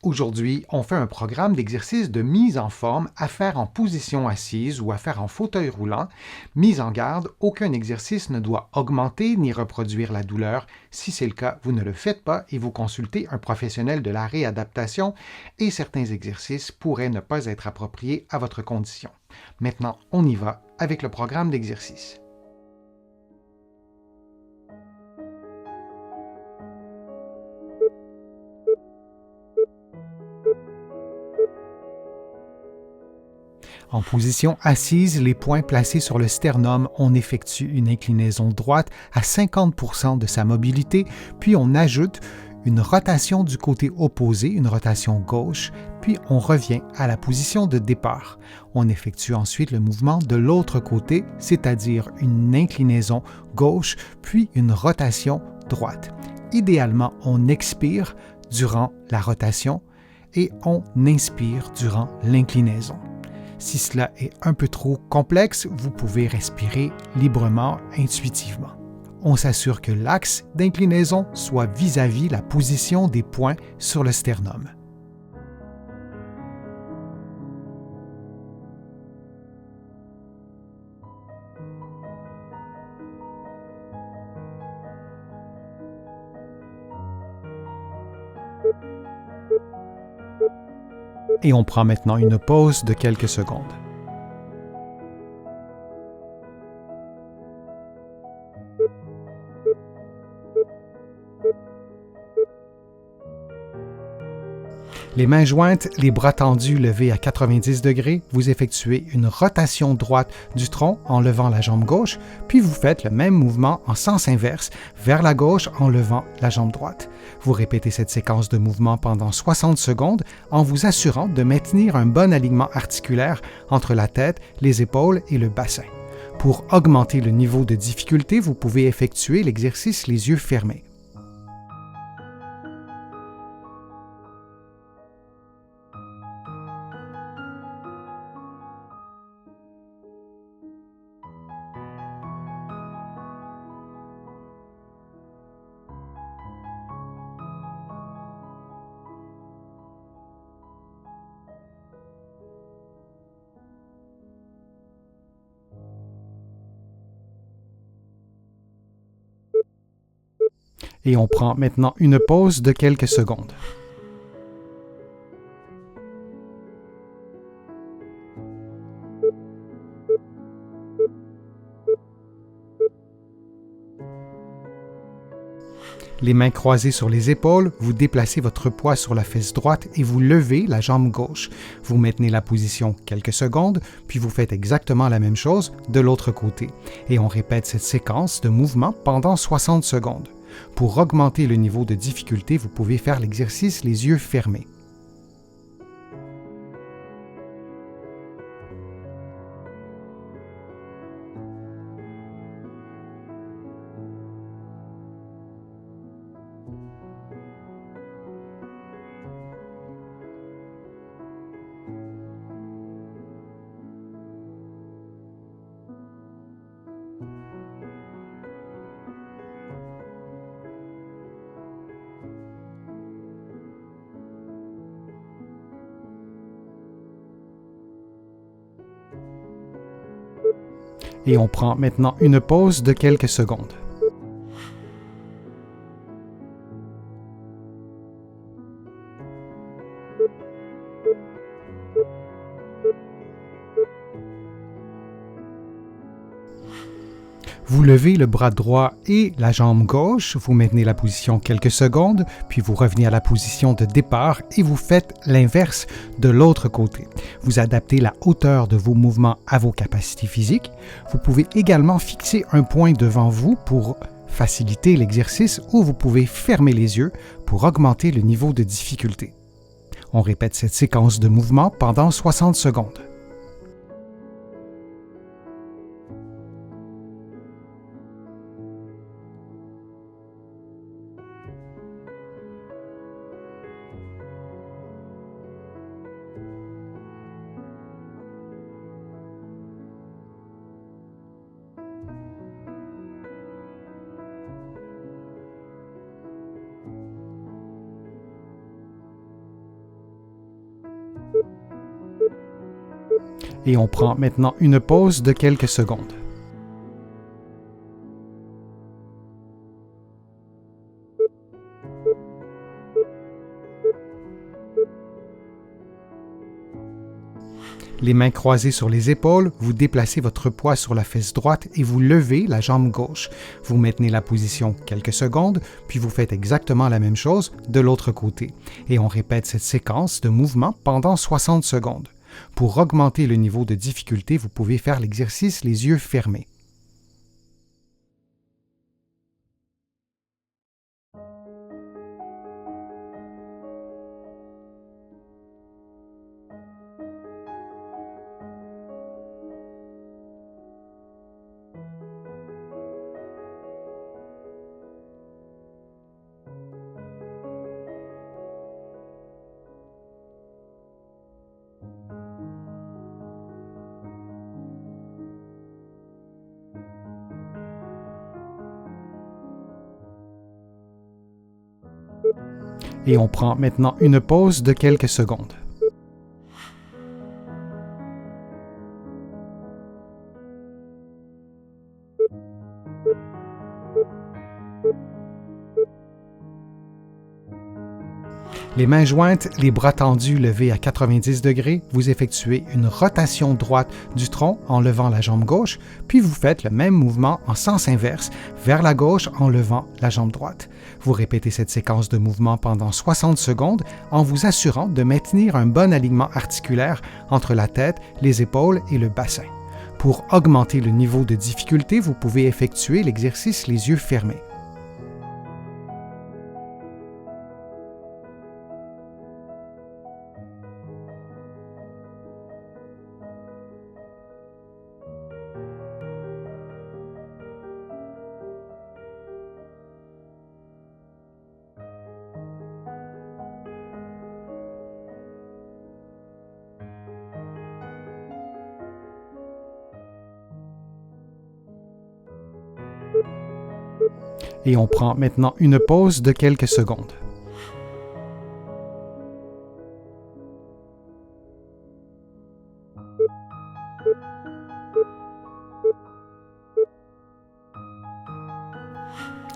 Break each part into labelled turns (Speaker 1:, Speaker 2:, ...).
Speaker 1: Aujourd'hui, on fait un programme d'exercice de mise en forme à faire en position assise ou à faire en fauteuil roulant. Mise en garde, aucun exercice ne doit augmenter ni reproduire la douleur. Si c'est le cas, vous ne le faites pas et vous consultez un professionnel de la réadaptation et certains exercices pourraient ne pas être appropriés à votre condition. Maintenant, on y va avec le programme d'exercice. En position assise, les poings placés sur le sternum, on effectue une inclinaison droite à 50% de sa mobilité, puis on ajoute une rotation du côté opposé, une rotation gauche, puis on revient à la position de départ. On effectue ensuite le mouvement de l'autre côté, c'est-à-dire une inclinaison gauche, puis une rotation droite. Idéalement, on expire durant la rotation et on inspire durant l'inclinaison. Si cela est un peu trop complexe, vous pouvez respirer librement, intuitivement. On s'assure que l'axe d'inclinaison soit vis-à-vis la position des poings sur le sternum. Et on prend maintenant une pause de quelques secondes. Les mains jointes, les bras tendus levés à 90 degrés, vous effectuez une rotation droite du tronc en levant la jambe gauche, puis vous faites le même mouvement en sens inverse vers la gauche en levant la jambe droite. Vous répétez cette séquence de mouvements pendant 60 secondes en vous assurant de maintenir un bon alignement articulaire entre la tête, les épaules et le bassin. Pour augmenter le niveau de difficulté, vous pouvez effectuer l'exercice les yeux fermés. Et on prend maintenant une pause de quelques secondes. Les mains croisées sur les épaules, vous déplacez votre poids sur la fesse droite et vous levez la jambe gauche. Vous maintenez la position quelques secondes, puis vous faites exactement la même chose de l'autre côté. Et on répète cette séquence de mouvements pendant 60 secondes. Pour augmenter le niveau de difficulté, vous pouvez faire l'exercice les yeux fermés. Et on prend maintenant une pause de quelques secondes. Vous levez le bras droit et la jambe gauche, vous maintenez la position quelques secondes, puis vous revenez à la position de départ et vous faites l'inverse de l'autre côté. Vous adaptez la hauteur de vos mouvements à vos capacités physiques. Vous pouvez également fixer un point devant vous pour faciliter l'exercice ou vous pouvez fermer les yeux pour augmenter le niveau de difficulté. On répète cette séquence de mouvements pendant 60 secondes. Et on prend maintenant une pause de quelques secondes. Les mains croisées sur les épaules, vous déplacez votre poids sur la fesse droite et vous levez la jambe gauche. Vous maintenez la position quelques secondes, puis vous faites exactement la même chose de l'autre côté. Et on répète cette séquence de mouvements pendant 60 secondes. Pour augmenter le niveau de difficulté, vous pouvez faire l'exercice les yeux fermés. Et on prend maintenant une pause de quelques secondes. Les mains jointes, les bras tendus levés à 90 degrés, vous effectuez une rotation droite du tronc en levant la jambe gauche, puis vous faites le même mouvement en sens inverse vers la gauche en levant la jambe droite. Vous répétez cette séquence de mouvements pendant 60 secondes en vous assurant de maintenir un bon alignement articulaire entre la tête, les épaules et le bassin. Pour augmenter le niveau de difficulté, vous pouvez effectuer l'exercice les yeux fermés. Et on prend maintenant une pause de quelques secondes.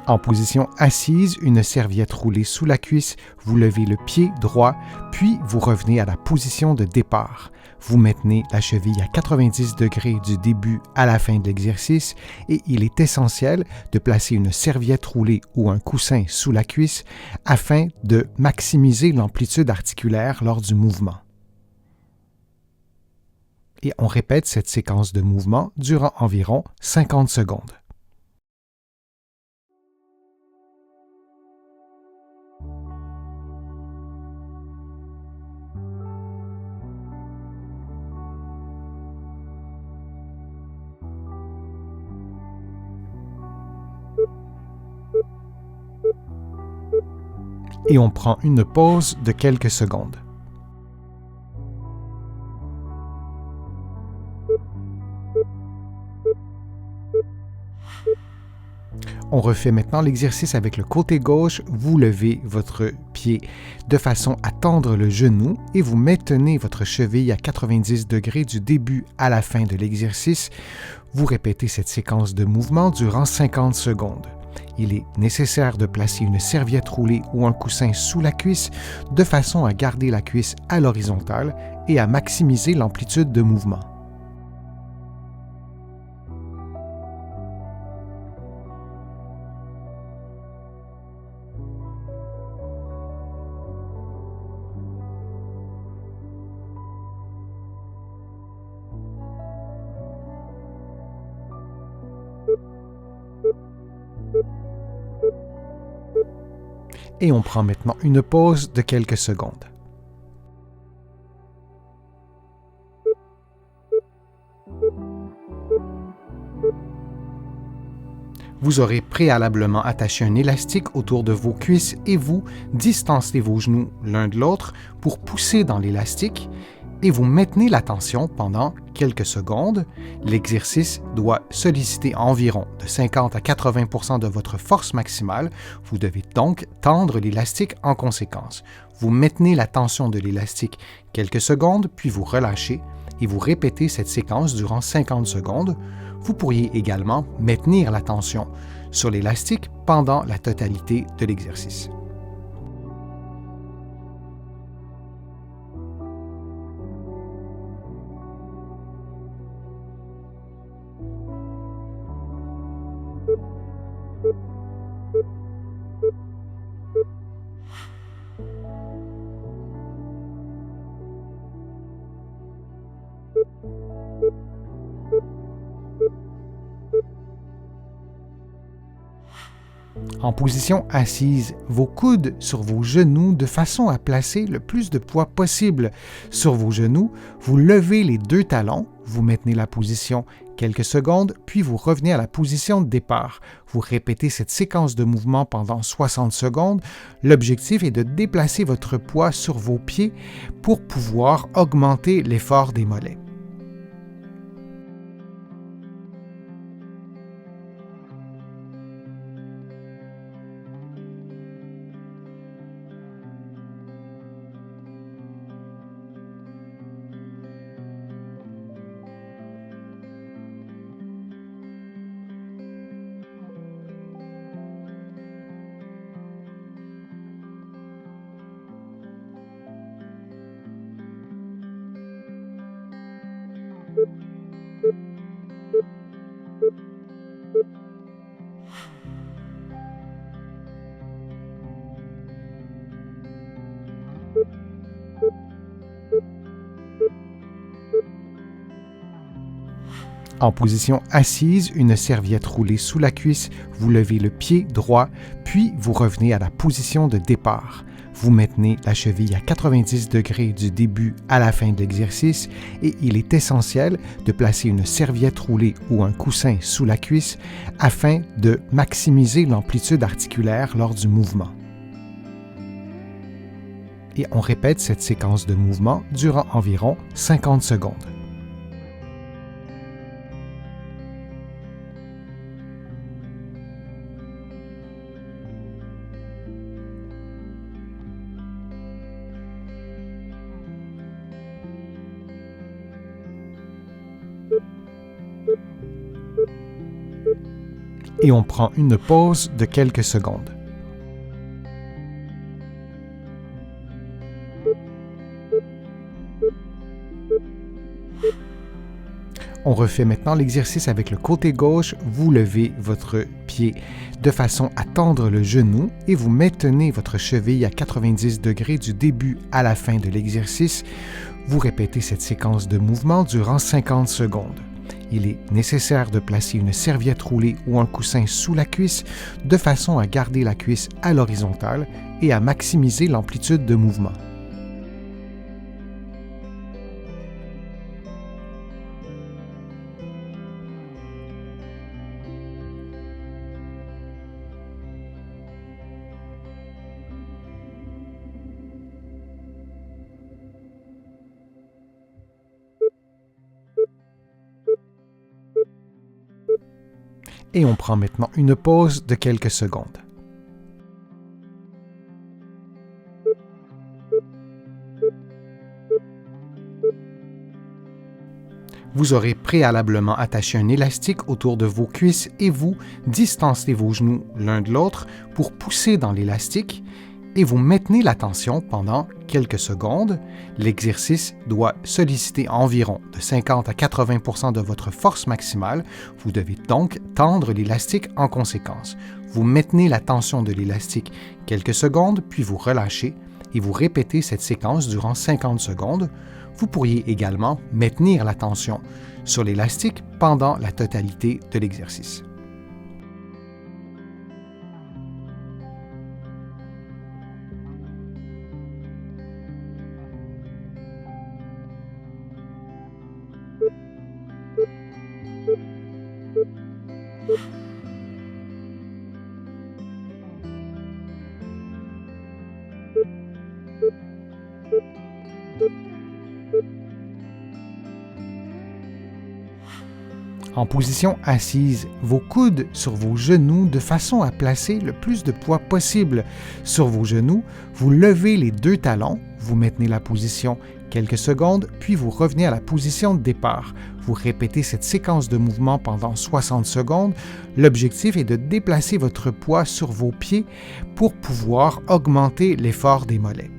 Speaker 1: En position assise, une serviette roulée sous la cuisse, vous levez le pied droit, puis vous revenez à la position de départ. Vous maintenez la cheville à 90 degrés du début à la fin de l'exercice et il est essentiel de placer une serviette roulée ou un coussin sous la cuisse afin de maximiser l'amplitude articulaire lors du mouvement. Et on répète cette séquence de mouvement durant environ 50 secondes. Et on prend une pause de quelques secondes. On refait maintenant l'exercice avec le côté gauche. Vous levez votre pied de façon à tendre le genou et vous maintenez votre cheville à 90 degrés du début à la fin de l'exercice. Vous répétez cette séquence de mouvement durant 50 secondes. Il est nécessaire de placer une serviette roulée ou un coussin sous la cuisse de façon à garder la cuisse à l'horizontale et à maximiser l'amplitude de mouvement. Et on prend maintenant une pause de quelques secondes. Vous aurez préalablement attaché un élastique autour de vos cuisses et vous distancez vos genoux l'un de l'autre pour pousser dans l'élastique et vous maintenez la tension pendant quelques secondes. L'exercice doit solliciter environ de 50 à 80 % de votre force maximale. Vous devez donc tendre l'élastique en conséquence. Vous maintenez la tension de l'élastique quelques secondes, puis vous relâchez et vous répétez cette séquence durant 50 secondes. Vous pourriez également maintenir la tension sur l'élastique pendant la totalité de l'exercice. En position assise, vos coudes sur vos genoux de façon à placer le plus de poids possible sur vos genoux. Vous levez les deux talons, vous maintenez la position quelques secondes, puis vous revenez à la position de départ. Vous répétez cette séquence de mouvement pendant 60 secondes. L'objectif est de déplacer votre poids sur vos pieds pour pouvoir augmenter l'effort des mollets. En position assise, une serviette roulée sous la cuisse, vous levez le pied droit, puis vous revenez à la position de départ. Vous maintenez la cheville à 90 degrés du début à la fin de l'exercice et il est essentiel de placer une serviette roulée ou un coussin sous la cuisse afin de maximiser l'amplitude articulaire lors du mouvement. Et on répète cette séquence de mouvement durant environ 50 secondes. Et on prend une pause de quelques secondes. On refait maintenant l'exercice avec le côté gauche. Vous levez votre pied de façon à tendre le genou et vous maintenez votre cheville à 90 degrés du début à la fin de l'exercice. Vous répétez cette séquence de mouvement durant 50 secondes. Il est nécessaire de placer une serviette roulée ou un coussin sous la cuisse de façon à garder la cuisse à l'horizontale et à maximiser l'amplitude de mouvement. Et on prend maintenant une pause de quelques secondes. Vous aurez préalablement attaché un élastique autour de vos cuisses et vous distancez vos genoux l'un de l'autre pour pousser dans l'élastique et vous maintenez la tension pendant quelques secondes. L'exercice doit solliciter environ de 50 à 80% de votre force maximale. Vous devez donc tendre l'élastique en conséquence. Vous maintenez la tension de l'élastique quelques secondes, puis vous relâchez et vous répétez cette séquence durant 50 secondes. Vous pourriez également maintenir la tension sur l'élastique pendant la totalité de l'exercice. En position assise, vos coudes sur vos genoux de façon à placer le plus de poids possible sur vos genoux. Vous levez les deux talons, vous maintenez la position quelques secondes, puis vous revenez à la position de départ. Vous répétez cette séquence de mouvements pendant 60 secondes. L'objectif est de déplacer votre poids sur vos pieds pour pouvoir augmenter l'effort des mollets.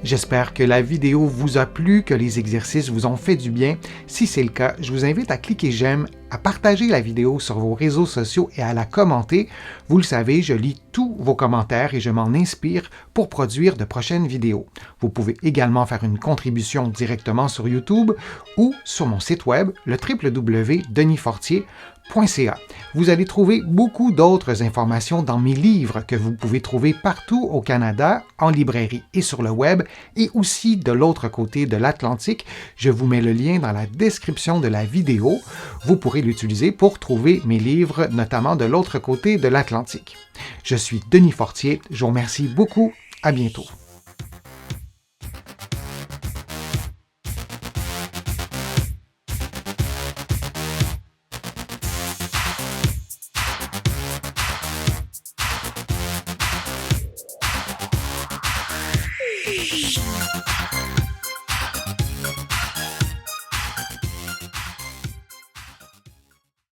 Speaker 1: J'espère que la vidéo vous a plu, que les exercices vous ont fait du bien. Si c'est le cas, je vous invite à cliquer j'aime, à partager la vidéo sur vos réseaux sociaux et à la commenter. Vous le savez, je lis tous vos commentaires et je m'en inspire pour produire de prochaines vidéos. Vous pouvez également faire une contribution directement sur YouTube ou sur mon site web, le www.denisfortier.ca. Vous allez trouver beaucoup d'autres informations dans mes livres que vous pouvez trouver partout au Canada, en librairie et sur le web, et aussi de l'autre côté de l'Atlantique. Je vous mets le lien dans la description de la vidéo. Vous pourrez l'utiliser pour trouver mes livres, notamment de l'autre côté de l'Atlantique. Je suis Denis Fortier. Je vous remercie beaucoup. À bientôt.